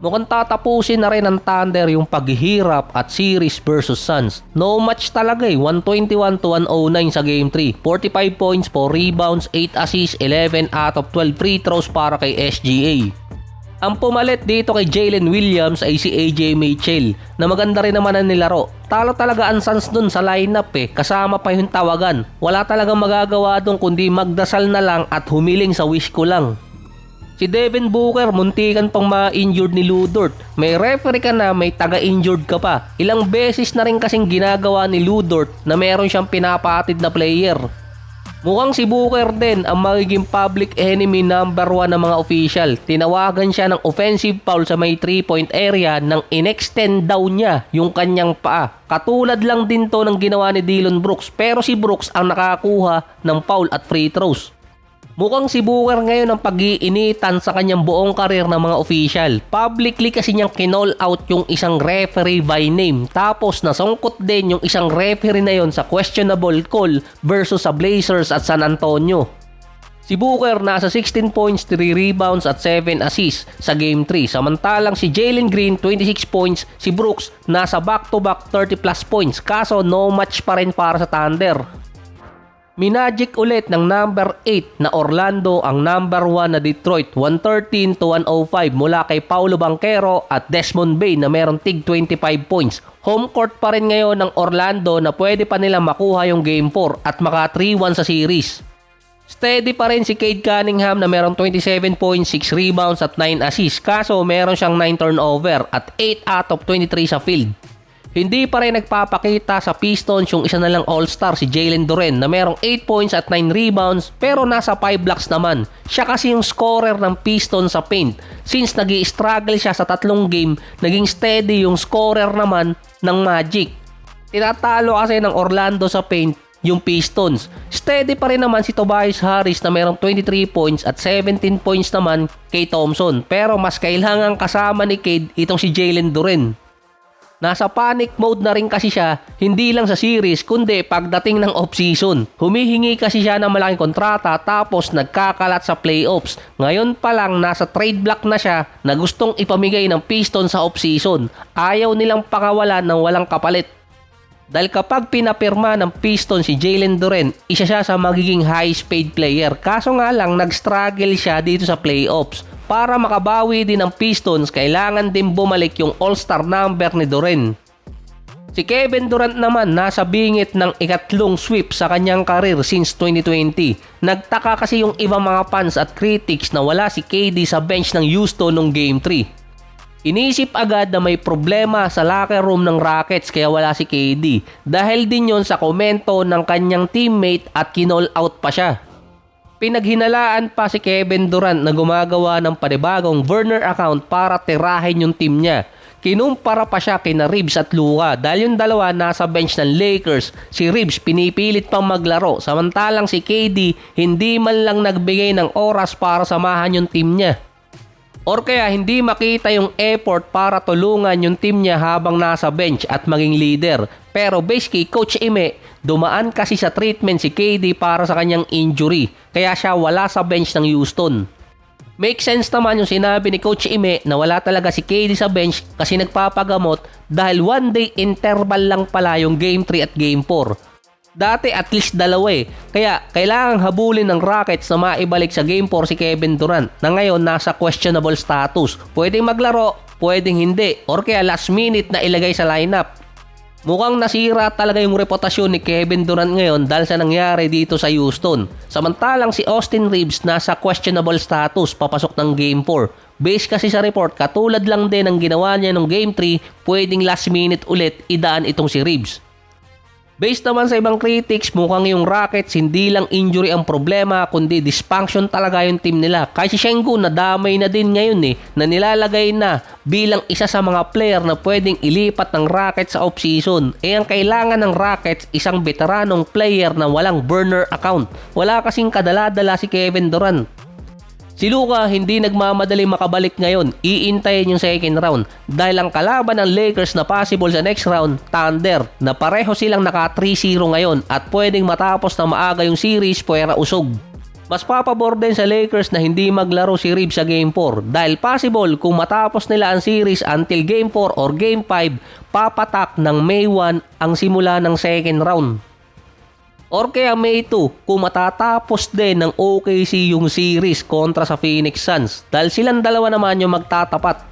Mukhang tatapusin na rin ng Thunder yung paghihirap at series versus Suns. No match talaga 121-109 sa Game 3. 45 points, 4 rebounds, 8 assists, 11 out of 12 free throws para kay SGA. Ang pumalit dito kay Jalen Williams ay si AJ Mitchell na maganda rin naman ang nilaro. Talo talaga ang Suns dun sa lineup kasama pa yung tawagan. Wala talagang magagawa dun kundi magdasal na lang at humiling sa wish ko lang. Si Devin Booker, muntikan pang ma-injured ni Lu Dort. May referee ka na, may taga-injured ka pa. Ilang beses na rin kasing ginagawa ni Lu Dort na meron siyang pinapatid na player. Mukhang si Booker din ang magiging public enemy number 1 ng mga official. Tinawagan siya ng offensive foul sa may 3-point area nang in-extend daw niya yung kanyang paa. Katulad lang din to ng ginawa ni Dillon Brooks, pero si Brooks ang nakakuha ng foul at free throws. Mukhang si Booker ngayon ang pag-iinitan sa kanyang buong karir ng mga official. Publicly kasi niyang kinall out yung isang referee by name. Tapos nasungkot din yung isang referee na yon sa questionable call versus sa Blazers at San Antonio. Si Booker nasa 16 points, 3 rebounds at 7 assists sa Game 3. Samantalang si Jalen Green 26 points, si Brooks nasa back-to-back 30 plus points. Kaso no match pa rin para sa Thunder. Minagic ulit ng number 8 na Orlando ang number 1 na Detroit 113-105 mula kay Paolo Banchero at Desmond Bane na meron tig 25 points. Home court pa rin ngayon ng Orlando na pwede pa nila makuha yung Game 4 at maka 3-1 sa series. Steady pa rin si Cade Cunningham na meron 27 points, 6 rebounds at 9 assists. Kaso meron siyang 9 turnover at 8 out of 23 sa field. Hindi pa rin nagpapakita sa Pistons yung isa na lang all-star si Jalen Duren na merong 8 points at 9 rebounds pero nasa 5 blocks naman. Siya kasi yung scorer ng Pistons sa paint. Since nag-i-struggle siya sa 3 game, naging steady yung scorer naman ng Magic. Tinatalo kasi ng Orlando sa paint yung Pistons. Steady pa rin naman si Tobias Harris na merong 23 points at 17 points naman kay Thompson. Pero mas kailangan kasama ni Cade itong si Jalen Duren. Nasa panic mode na rin kasi siya, hindi lang sa series kundi pagdating ng off-season. Humihingi kasi siya ng malaking kontrata tapos nagkakalat sa playoffs. Ngayon pa lang nasa trade block na siya na gustong ipamigay ng Pistons sa off-season. Ayaw nilang pakawalan ng walang kapalit. Dahil kapag pinapirma ng Pistons si Jalen Duren, isa siya sa magiging highest paid player. Kaso nga lang nag-struggle siya dito sa playoffs. Para makabawi din ng Pistons, kailangan din bumalik yung all-star number ni Duren. Si Kevin Durant naman nasa bingit ng ikatlong sweep sa kanyang karir since 2020. Nagtaka kasi yung ibang mga fans at critics na wala si KD sa bench ng Houston nung Game 3. Inisip agad na may problema sa locker room ng Rockets kaya wala si KD. Dahil din yon sa komento ng kanyang teammate at kinall out pa siya. Pinaghinalaan pa si Kevin Durant na gumagawa ng panibagong burner account para tirahin yung team niya. Kinumpara pa siya kina Reeves at Luka dahil yung dalawa nasa bench ng Lakers. Si Reeves pinipilit pang maglaro samantalang si KD hindi man lang nagbigay ng oras para samahan yung team niya. Or kaya hindi makita yung effort para tulungan yung team niya habang nasa bench at maging leader. Pero based kay Coach Ime, dumaan kasi sa treatment si KD para sa kanyang injury. Kaya siya wala sa bench ng Houston. Make sense naman yung sinabi ni Coach Ime na wala talaga si KD sa bench kasi nagpapagamot dahil 1 day interval lang pala yung Game 3 at Game 4. Dati at least 2 Kaya kailangang habulin ng Rockets na maibalik sa Game 4 si Kevin Durant na ngayon nasa questionable status. Pwedeng maglaro, pwedeng hindi. Or kaya last minute na ilagay sa lineup. Mukhang nasira talaga yung reputasyon ni Kevin Durant ngayon dahil sa nangyari dito sa Houston. Samantalang si Austin Reeves nasa questionable status papasok ng Game 4. Base kasi sa report, katulad lang din ang ginawa niya ng Game 3, pwedeng last minute ulit idaan itong si Reeves. Based naman sa ibang critics, mukhang yung Rockets hindi lang injury ang problema kundi dysfunction talaga yung team nila. Kasi si Sengun nadamay na din ngayon na nilalagay na bilang isa sa mga player na pwedeng ilipat ng Rockets sa off-season. Ang kailangan ng Rockets isang veteranong player na walang burner account. Wala kasing kadala-dala si Kevin Durant. Si Luka hindi nagmamadali makabalik ngayon, iintayin yung second round dahil ang kalaban ng Lakers na possible sa next round, Thunder, na pareho silang naka 3-0 ngayon at pwedeng matapos na maaga yung series puwera usog. Mas papabor din sa Lakers na hindi maglaro si Reeves sa Game 4 dahil possible kung matapos nila ang series until Game 4 or Game 5, papatak ng May 1 ang simula ng second round. Or kaya May 2 kung matatapos din ng OKC yung series kontra sa Phoenix Suns dahil silang dalawa naman yung magtatapat.